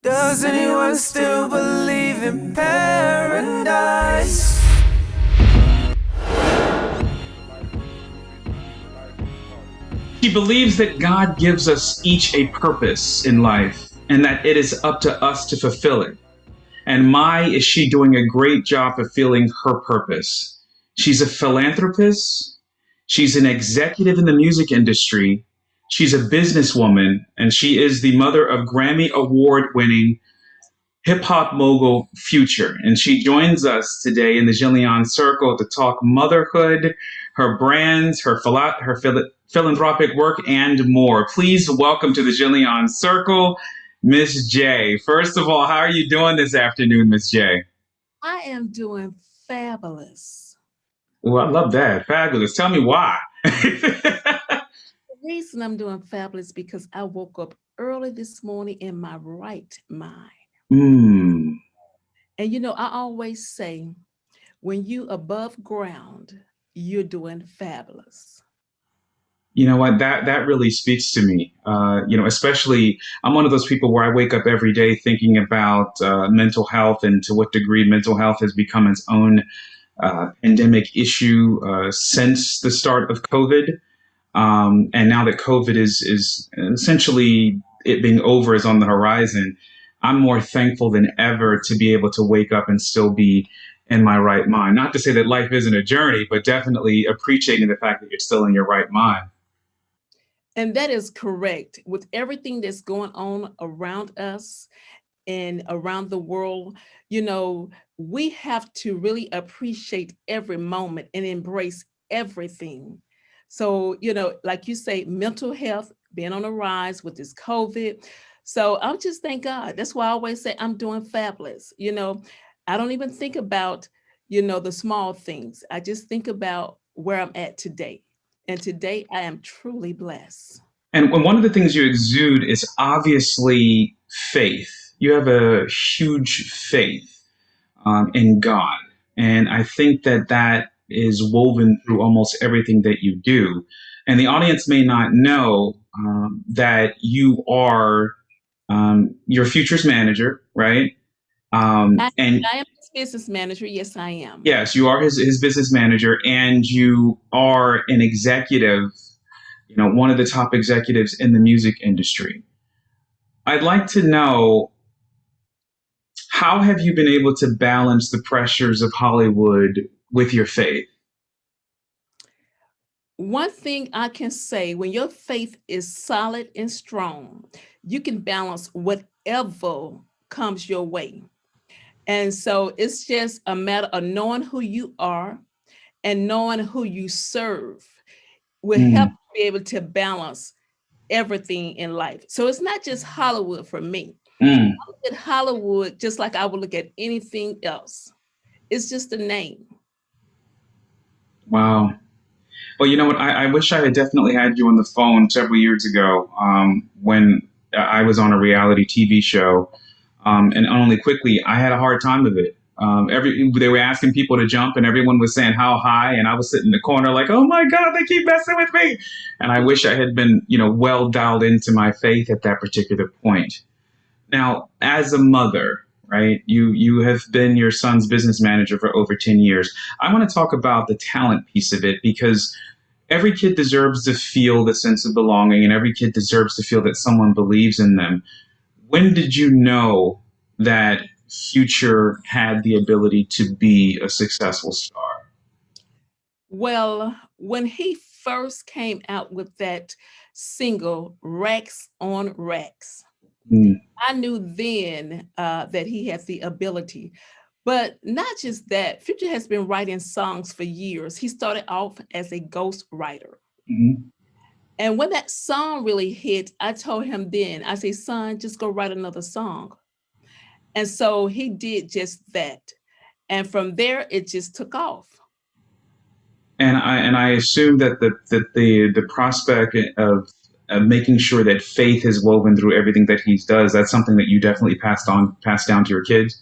Does anyone still believe in paradise? She believes that God gives us each a purpose in life and that it is up to us to fulfill it. And my, is she doing a great job fulfilling her purpose? She's a philanthropist. She's an executive in the music industry. She's a businesswoman, and she is the mother of Grammy Award winning hip hop mogul Future. And she joins us today in the Jenleeion Circle to talk motherhood, her brands, philanthropic work, and more. Please welcome to the Jenleeion Circle, Miss J. First of all, how are you doing this afternoon, Miss J? I am doing fabulous. Oh, I love that. Fabulous. Tell me why. The reason I'm doing fabulous because I woke up early this morning in my right mind. Hmm. And I always say, when you above ground, you're doing fabulous. You know what? That really speaks to me. Especially I'm one of those people where I wake up every day thinking about mental health and to what degree mental health has become its own endemic issue since the start of COVID. And now that COVID is essentially it being over is on the horizon, I'm more thankful than ever to be able to wake up and still be in my right mind. Not to say that life isn't a journey, but definitely appreciating the fact that you're still in your right mind. And that is correct. With everything that's going on around us and around the world, we have to really appreciate every moment and embrace everything. So, like you say, mental health being on the rise with this COVID. So I'm just thank God. That's why I always say I'm doing fabulous. I don't even think about, the small things. I just think about where I'm at today. And today I am truly blessed. And one of the things you exude is obviously faith. You have a huge faith in God. And I think that that is woven through almost everything that you do. And the audience may not know that you are your Future's manager, right? And I am his business manager. Yes, I am. yes, you are his business manager, and you are an executive, one of the top executives in the music industry. I'd like to know, how have you been able to balance the pressures of Hollywood with your faith? One thing I can say, when your faith is solid and strong, you can balance whatever comes your way. And so it's just a matter of knowing who you are and knowing who you serve will help Mm, you be able to balance everything in life. So it's not just Hollywood for me. mm, I look at Hollywood just like I would look at anything else. It's just a name. wow. Well, you know what? I wish I had definitely had you on the phone several years ago when I was on a reality TV show. And only quickly, I had a hard time with it. They were asking people to jump, and everyone was saying how high, and I was sitting in the corner like, "Oh my God, they keep messing with me!" And I wish I had been, well dialed into my faith at that particular point. Now, as a mother, right, you have been your son's business manager for over 10 years. I want to talk about the talent piece of it because every kid deserves to feel the sense of belonging, and every kid deserves to feel that someone believes in them. When did you know that Future had the ability to be a successful star? Well, when he first came out with that single, Racks on Racks, Mm, I knew then that he had the ability. But not just that, Future has been writing songs for years. He started off as a ghost writer. mhm. And when that song really hit, I told him then, I say, son, just go write another song. And so he did just that. And from there, it just took off. And I assume that the prospect of making sure that faith is woven through everything that he does, that's something that you definitely passed down to your kids.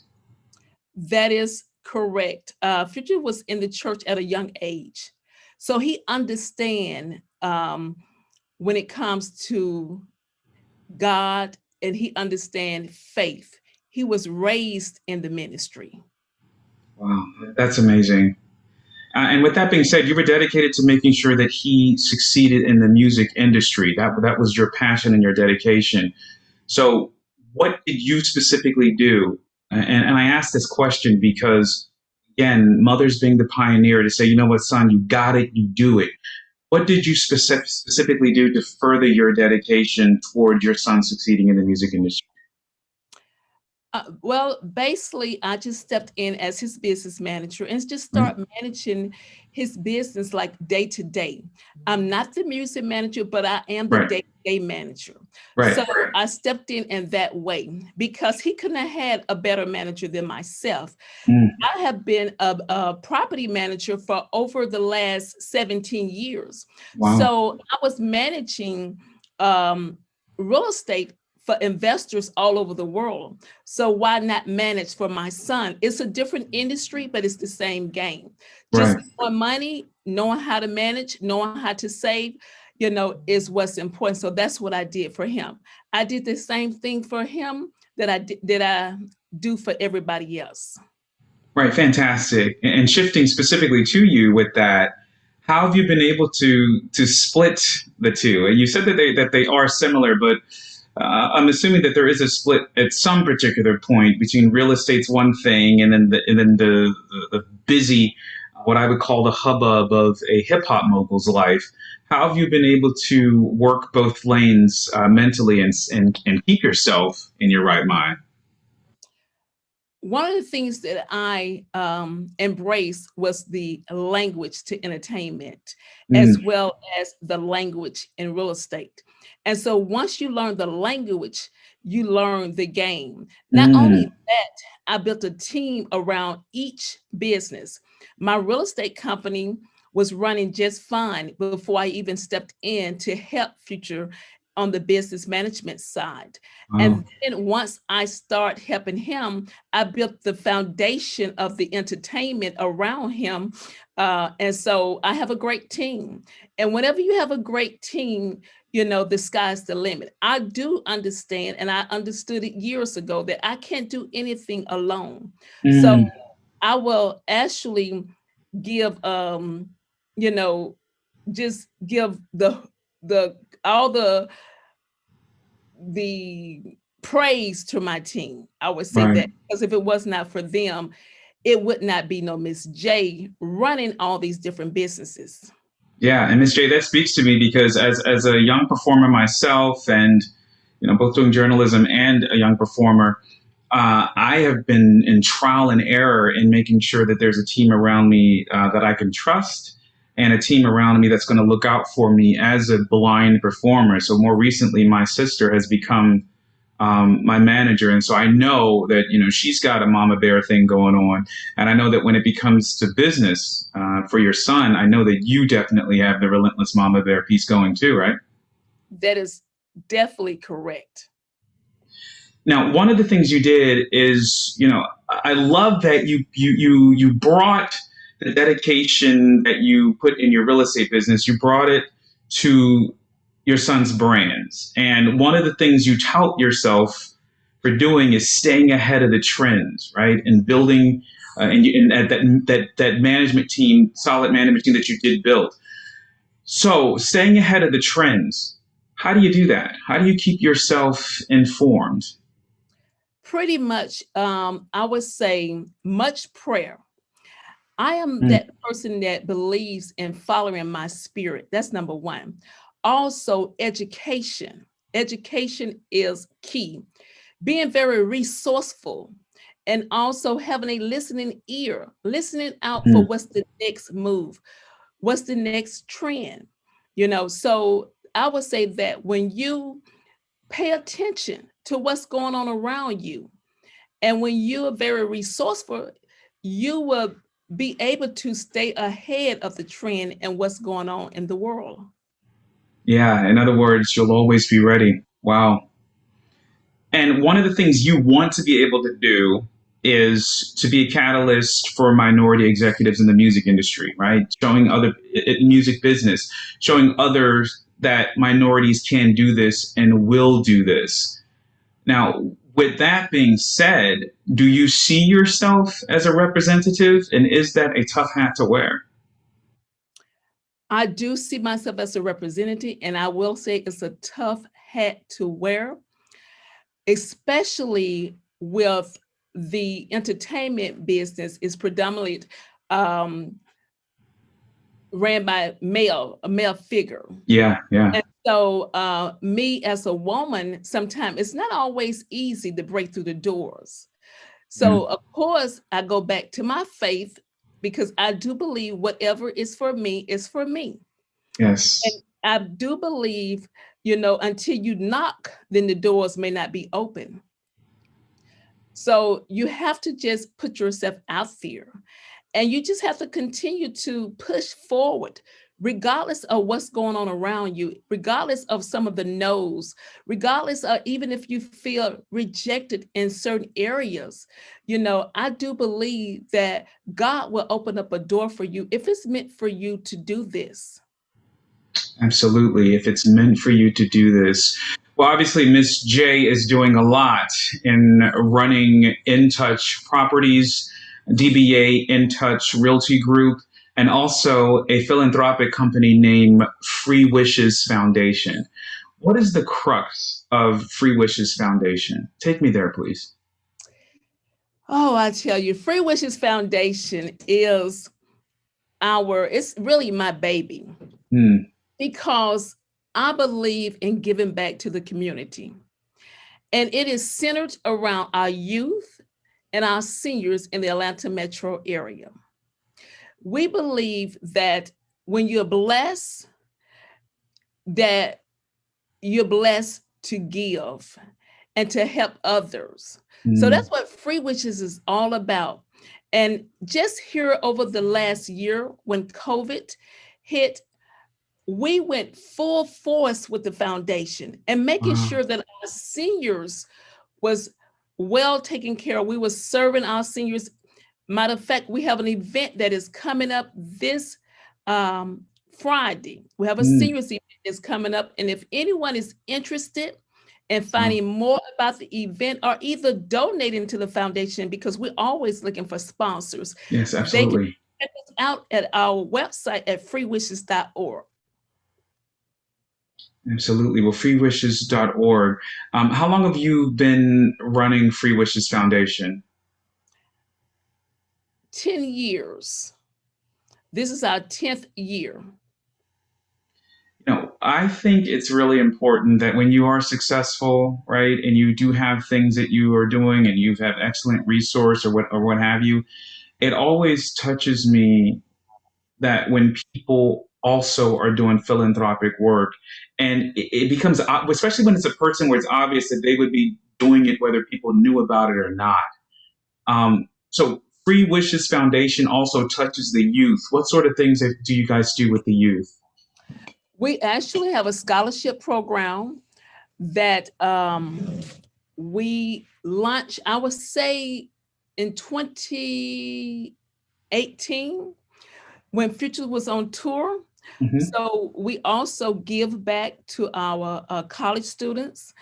That is correct. Future was in the church at a young age. So he understand when it comes to God and he understands faith. He was raised in the ministry. Wow, that's amazing. And with that being said, you were dedicated to making sure that he succeeded in the music industry. That was your passion and your dedication. So, what did you specifically do? And I ask this question because, again, mothers being the pioneer to say, you know what, son, you got it, you do it. What did you specifically do to further your dedication toward your son succeeding in the music industry? Well, basically, I just stepped in as his business manager and just Right, start managing his business like day to day. I'm not the music manager, but I am the right, day-to-day manager. right. So I stepped in that way because he couldn't have had a better manager than myself. Mm, I have been a property manager for over the last 17 years. wow, So I was managing um, real estate for investors all over the world. So why not manage for my son? It's a different industry, but it's the same game. Just right. knowing money, knowing how to manage, knowing how to save, is what's important. So that's what I did for him. I did the same thing for him that I do for everybody else. Right, fantastic. And shifting specifically to you with that, how have you been able to split the two? And you said that they are similar, but I'm assuming that there is a split at some particular point between real estate's one thing and then the busy, what I would call the hubbub of a hip hop mogul's life. How have you been able to work both lanes mentally and keep yourself in your right mind? One of the things that I embraced was the language to entertainment, as Mm, well as the language in real estate. And so once you learn the language, you learn the game. Not only mm, that, I built a team around each business. My real estate company was running just fine before I even stepped in to help Future on the business management side. wow, And then once I start helping him, I built the foundation of the entertainment around him. And so I have a great team. And whenever you have a great team, the sky's the limit. I do understand, and I understood it years ago, that I can't do anything alone. So mm, I will actually give, you know, just give the all the praise to my team. I would say right. that because if it was not for them, it would not be no Miss J running all these different businesses. Yeah, and Miss J, that speaks to me because as a young performer myself, and both doing journalism and a young performer, I have been in trial and error in making sure that there's a team around me that I can trust, and a team around me that's going to look out for me as a blind performer. So more recently, my sister has become my manager, and so I know that she's got a mama bear thing going on, and I know that when it becomes to business for your son, I know that you definitely have the relentless mama bear piece going too, right? That is definitely correct. Now, one of the things you did is, I love that you brought the dedication that you put in your real estate business. You brought it to your son's brands, and one of the things you tout yourself for doing is staying ahead of the trends, right? And building, and that management team, solid management team that you did build. So, staying ahead of the trends. How do you do that? How do you keep yourself informed? Pretty much, I would say much prayer. I am Mm, that person that believes in following my spirit. That's number one. Also, education. Education is key. Being very resourceful and also having a listening ear, listening out for mm. what's the next move, what's the next trend. So I would say that when you pay attention to what's going on around you, and when you are very resourceful, you will be able to stay ahead of the trend and what's going on in the world. Yeah, in other words, you'll always be ready. Wow. And one of the things you want to be able to do is to be a catalyst for minority executives in the music industry, right? Showing other music business, showing others that minorities can do this and will do this. Now, with that being said, do you see yourself as a representative, and is that a tough hat to wear? I do see myself as a representative, and I will say it's a tough hat to wear, especially with the entertainment business is predominantly um, ran by a male figure. Yeah, yeah. And so me as a woman, sometimes it's not always easy to break through the doors. So of course, I go back to my faith because I do believe whatever is for me is for me. Yes. And I do believe, until you knock, then the doors may not be open. So you have to just put yourself out there and you just have to continue to push forward, regardless of what's going on around you, regardless of some of the no's, regardless of even if you feel rejected in certain areas. I do believe that God will open up a door for you if it's meant for you to do this. Absolutely. If it's meant for you to do this. Well, obviously, Miss J is doing a lot in running In Touch Properties, DBA In Touch Realty Group, and also a philanthropic company named Free Wishes Foundation. What is the crux of Free Wishes Foundation? Take me there, please. Oh, I tell you, Free Wishes Foundation it's really my baby. Because I believe in giving back to the community. And it is centered around our youth and our seniors in the Atlanta metro area. We believe that when you're blessed, that you're blessed to give and to help others. So that's what Free Wishes is all about. And just here over the last year when COVID hit, we went full force with the foundation and making sure that our seniors was well taken care of. We were serving our seniors. Matter of fact, we have an event that is coming up this Friday. We have a seniors event that's coming up. And if anyone is interested in finding more about the event or either donating to the foundation, because we're always looking for sponsors. Yes, absolutely. They can check us out at our website at freewishes.org. Absolutely. Well, freewishes.org. How long have you been running Free Wishes Foundation? 10 years. This is our 10th year. I think it's really important that when you are successful, right, and you do have things that you are doing and you have excellent resource or what have you, it always touches me that when people also are doing philanthropic work and it becomes, especially when it's a person where it's obvious that they would be doing it whether people knew about it or not. So Free Wishes Foundation also touches the youth. What sort of things do you guys do with the youth? We actually have a scholarship program that we launched, I would say, in 2018 when Future was on tour. So we also give back to our college students.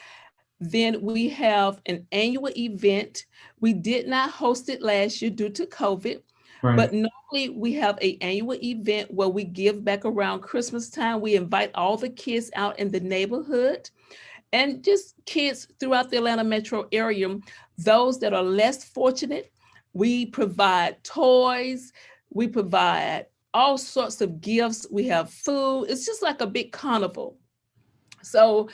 Then we have an annual event. We did not host it last year due to COVID. Right. But normally we have an annual event where we give back around Christmas time. We invite all the kids out in the neighborhood and just kids throughout the Atlanta metro area. Those that are less fortunate, we provide toys, we provide all sorts of gifts. We have food. It's just like a big carnival. So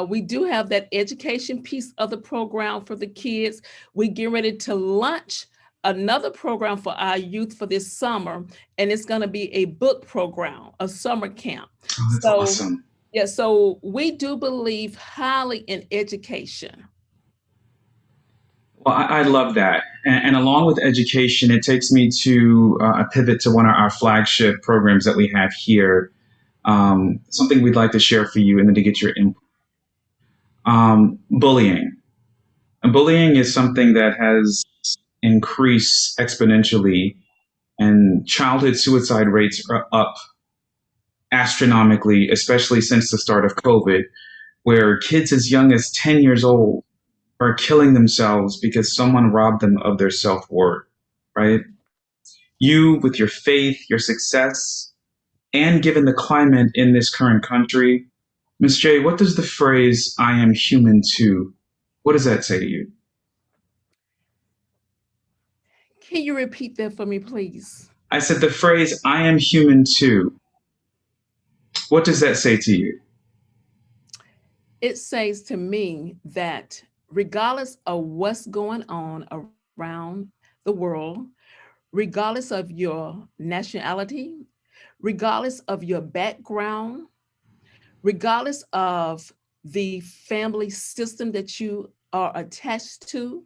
we do have that education piece of the program for the kids. We get ready to launch another program for our youth for this summer, and it's going to be a book program, a summer camp. Oh, that's awesome. Yeah, so we do believe highly in education. Well, I love that. And along with education, it takes me to a pivot to one of our flagship programs that we have here. Something we'd like to share for you and then to get your input. Bullying. Bullying is something that has increased exponentially, and childhood suicide rates are up astronomically, especially since the start of COVID, where kids as young as 10 years old are killing themselves because someone robbed them of their self-worth, right? You, with your faith, your success, and given the climate in this current country, Miss J, what does the phrase "I am human too"? What does that say to you? Can you repeat that for me, please? I said the phrase "I am human too." What does that say to you? It says to me that regardless of what's going on around the world, regardless of your nationality, regardless of your background, regardless of the family system that you are attached to,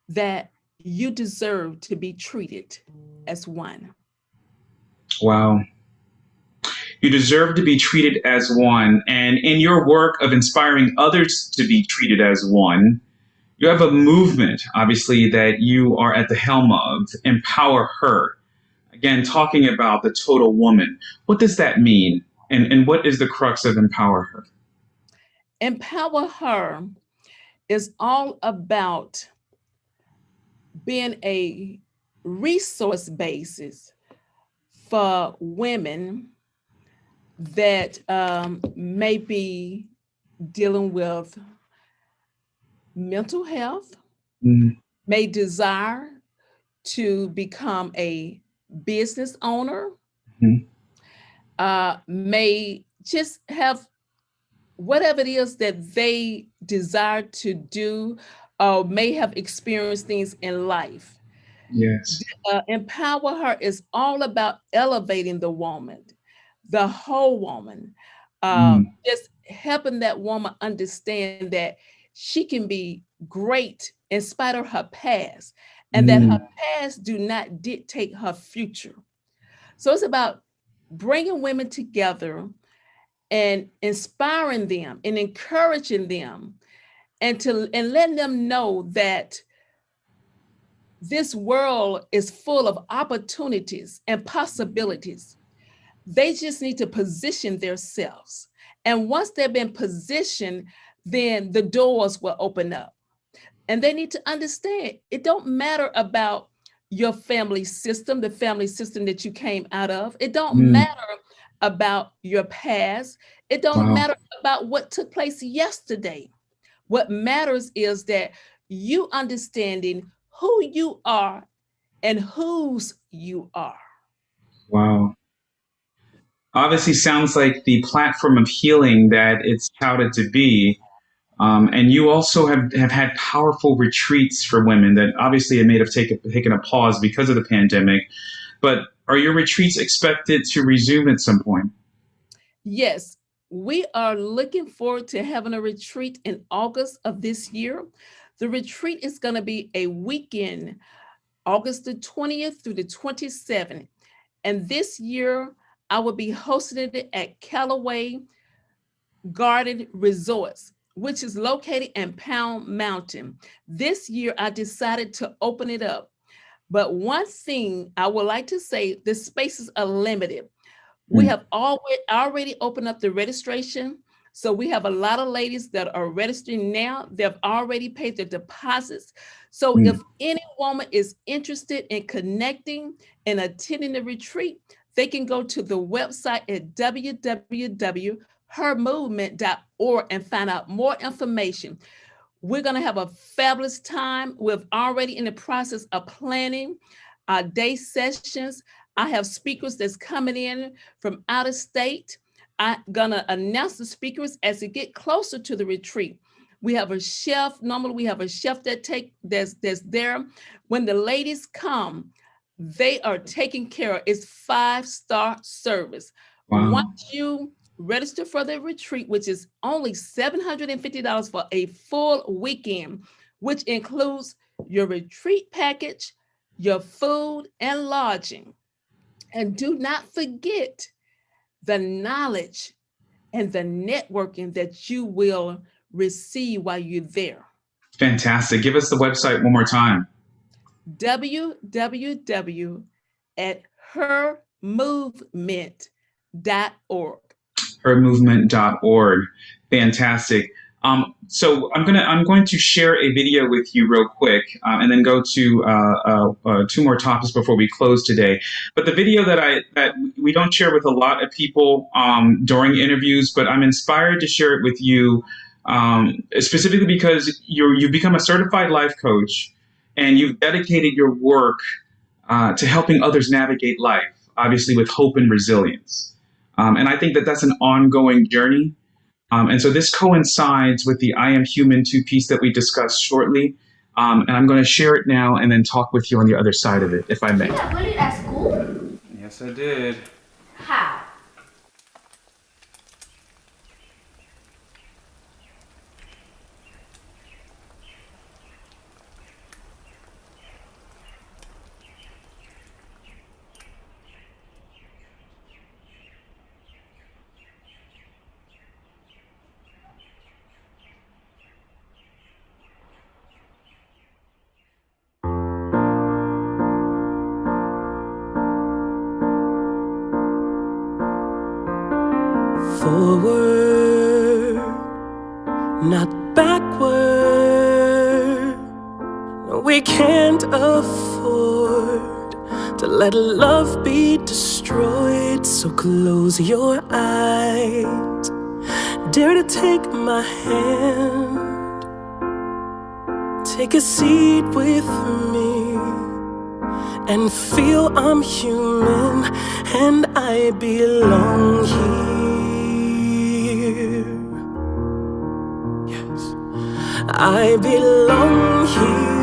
that you deserve to be treated as one. Wow. You deserve to be treated as one. And in your work of inspiring others to be treated as one, you have a movement, obviously, that you are at the helm of, Empower Her. Again, talking about the total woman. What does that mean? And what is the crux of Empower Her? Empower Her is all about being a resource basis for women that may be dealing with mental health, Mm, may desire to become a business owner, mhm. may just have whatever it is that they desire to do, or may have experienced things in life. Yes. Empower Her is all about elevating the woman, the whole woman, Mm, just helping that woman understand that she can be great in spite of her past, and that her mm, past do not dictate her future. So it's about bringing women together and inspiring them and encouraging them, and letting them know that this world is full of opportunities and possibilities. They just need to position themselves. And once they've been positioned, then the doors will open up. And they need to understand it don't matter about your family system, the family system that you came out of. It don't mm. matter about your past. It don't Wow. matter about what took place yesterday. What matters is that you understanding who you are and whose you are. Wow. Obviously sounds like the platform of healing that it's touted to be. And you also have had powerful retreats for women that obviously it may have taken a pause because of the pandemic. But are your retreats expected to resume at some point? Yes, we are looking forward to having a retreat in August of this year. The retreat is going to be a weekend, August the 20th through the 27th. And this year, I will be hosting it at Callaway Garden Resorts, which is located in Pound Mountain. This year, I decided to open it up. But one thing I would like to say, the spaces are limited. We Mm, have already opened up the registration. So we have a lot of ladies that are registering now. They've already paid their deposits. So if mm. any woman is interested in connecting and attending the retreat, they can go to the website at www.hermovement.org and find out more information. We're going to have a fabulous time. We're already in the process of planning our day sessions. I have speakers that's coming in from out of state. I'm going to announce the speakers as we get closer to the retreat. We have a chef. Normally, we have a chef that's there. When the ladies come, they are taken care of. It's 5-star service. Once Wow. you register for the retreat, which is only $750 for a full weekend, which includes your retreat package, your food and lodging. And do not forget the knowledge and the networking that you will receive while you're there. Fantastic. Give us the website one more time. www at hermovement.org. Hermovement.org. Fantastic. So I'm going to share a video with you real quick, and then go to two more topics before we close today. But the video that we don't share with a lot of people during interviews, but I'm inspired to share it with you, specifically because you've become a certified life coach, and you've dedicated your work to helping others navigate life, obviously with hope and resilience. And I think that that's an ongoing journey. And so this coincides with the I Am Human 2 piece that we discussed shortly. And I'm going to share it now and then talk with you on the other side of it, if I may. You got bullied at school? Yes, I did. How? Forward, not backward. No, we can't afford to let love be destroyed. So close your eyes, dare to take my hand, take a seat with me, and feel I'm human and I belong here. Yes, I belong here.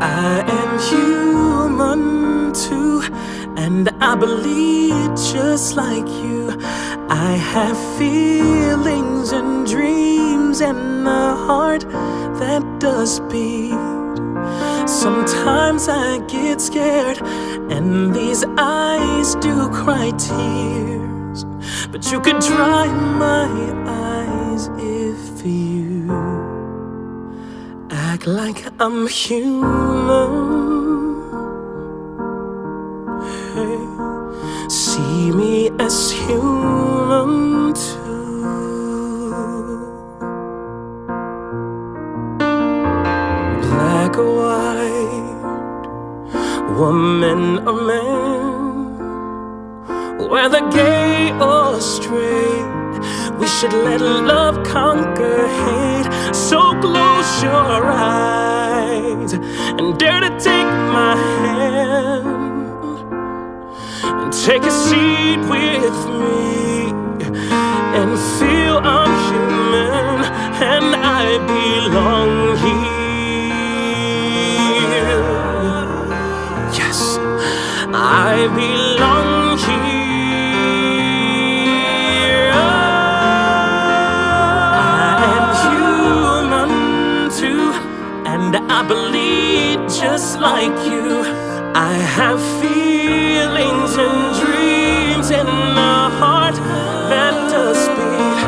I am human too, and I bleed just like you. I have feelings and dreams and a heart that does beat. Sometimes I get scared and these eyes do cry tears, but you could dry my eyes if you act like I'm human. Hey, see me as human too. Black or white, woman or man, whether gay or straight, we should let love conquer hate. So close your eyes and dare to take my hand, and take a seat with me, and feel I'm human and I belong here. Yes, I belong here. I am human too, and I bleed just like you. I have feelings and dreams and a heart that does beat.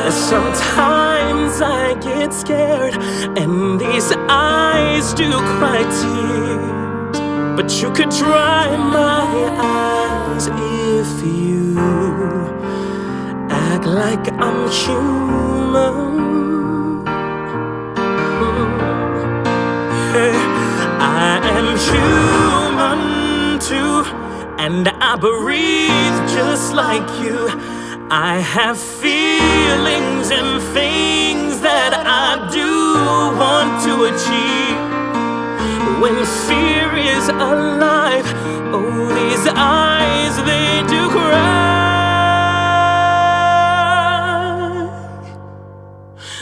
And sometimes I get scared and these eyes do cry tears, but you could dry my eyes if you act like I'm human. Hey, I am human too, and I breathe just like you. I have feelings and things that I do want to achieve. When fear is alive, oh, these eyes, they do cry.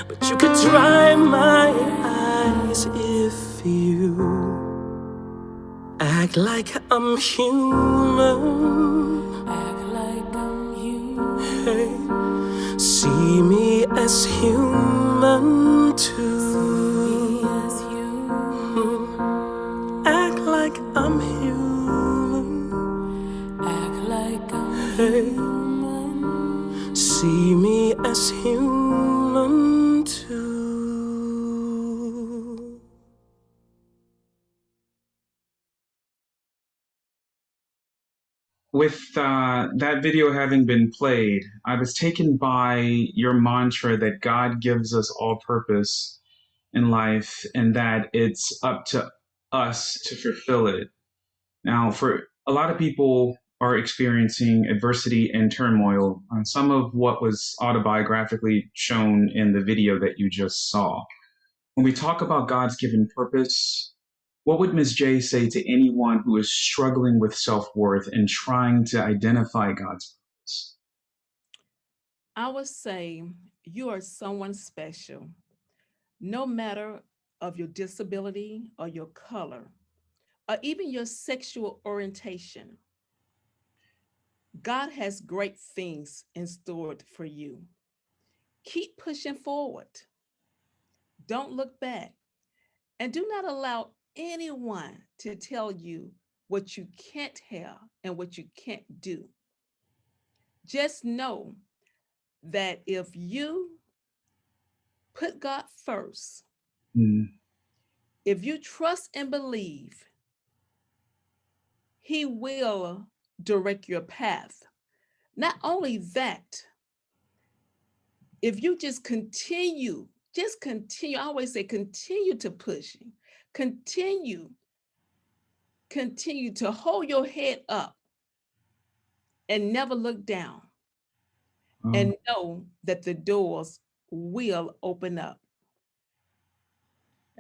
But you could dry my eyes if you act like I'm human. Act like I'm human. Hey, see me as human too. Act like I'm human. Act like I'm human. See me as human too. with that video having been played, I was taken by your mantra that God gives us all purpose in life and that it's up to us to fulfill it. Now, for a lot of people are experiencing adversity and turmoil, some of what was autobiographically shown in the video that you just saw. When we talk about God's given purpose, what would Ms. J say to anyone who is struggling with self-worth and trying to identify God's purpose? I would say you are someone special, no matter of your disability or your color, or even your sexual orientation. God has great things in store for you. Keep pushing forward. Don't look back. And do not allow anyone to tell you what you can't have and what you can't do. Just know that if you put God first, if you trust and believe, He will direct your path. Not only that, if you just continue, I always say continue to push, continue to hold your head up and never look down, and know that the doors will open up.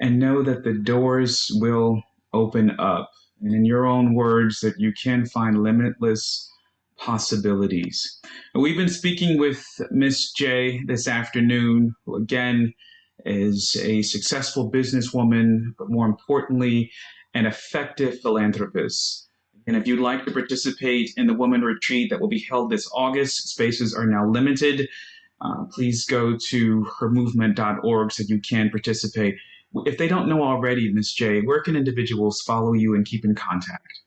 And know that the doors will open up. And in your own words, that you can find limitless possibilities. And we've been speaking with Miss J this afternoon, who again is a successful businesswoman, but more importantly, an effective philanthropist. And if you'd like to participate in the Women Retreat that will be held this August, spaces are now limited. Please go to hermovement.org so you can participate. If they don't know already, Ms. J, where can individuals follow you and keep in contact?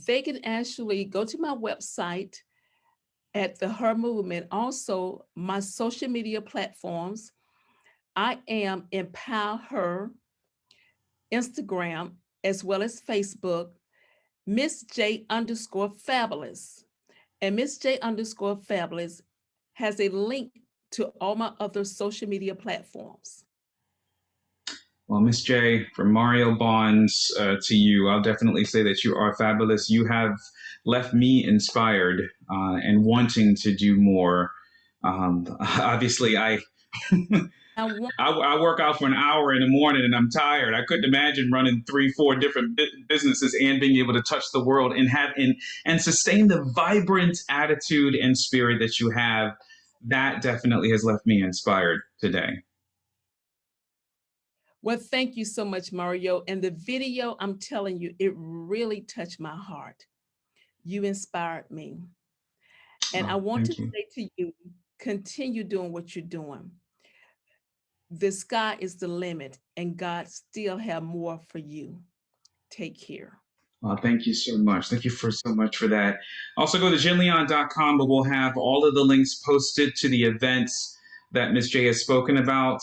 They can actually go to my website at the Her Movement. Also, my social media platforms. I am Empower Her, Instagram, as well as Facebook, Miss J _Fabulous. And Miss J _Fabulous has a link to all my other social media platforms. Well, Miss J, from Mario Bonds to you, I'll definitely say that you are fabulous. You have left me inspired and wanting to do more. Obviously, I work out for an hour in the morning and I'm tired. I couldn't imagine running 3-4 different businesses and being able to touch the world and and sustain the vibrant attitude and spirit that you have. That definitely has left me inspired today. Well, thank you so much, Mario. And the video, I'm telling you, it really touched my heart. You inspired me. And I want to say to you, continue doing what you're doing. The sky is the limit and God still have more for you. Take care. Thank you so much. Thank you so much for that. Also go to jenleeion.com, but we'll have all of the links posted to the events that Ms. J has spoken about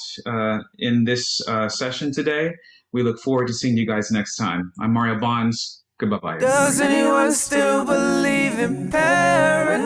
in this session today. We look forward to seeing you guys next time. I'm Mario Bonds. Goodbye. Does anyone still believe in paradise?